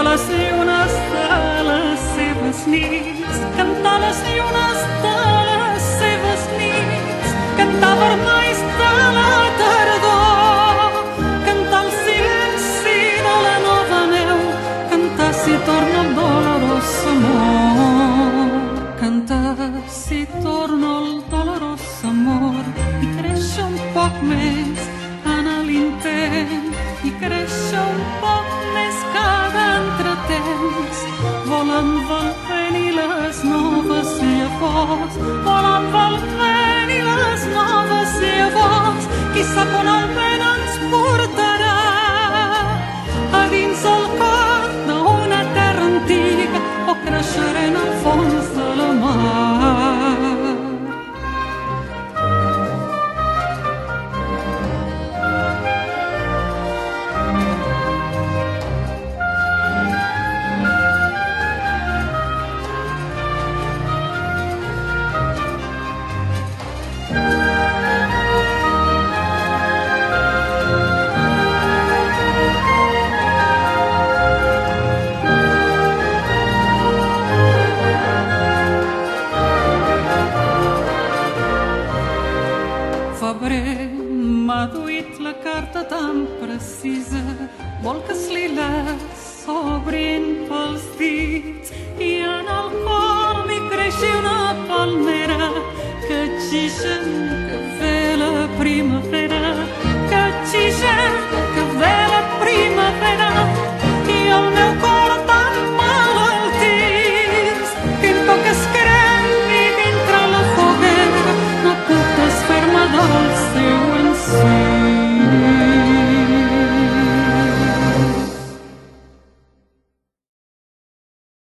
Canta-les llunes de les seves nits, canta les llunes de les seves nits, cantar vermells de la tardor, cantar el silenci de la nova neu, cantar si torna el dolorós amor, cantar si torna el dolorós amor, i créixer un poc més en l'intent, i créixer un poc més cada entretemps, volant pel vent i les noves llavors, volant pel vent i les noves llavors, qui sap on el vent ens portarà, a dins el cor d'una terra antiga o creixeré en el fons de la mar. Febrer m'ha duit la carta tan precisa, vol que els lilàs s'obrin pels dits i en el cor li creixi una palmera que exixa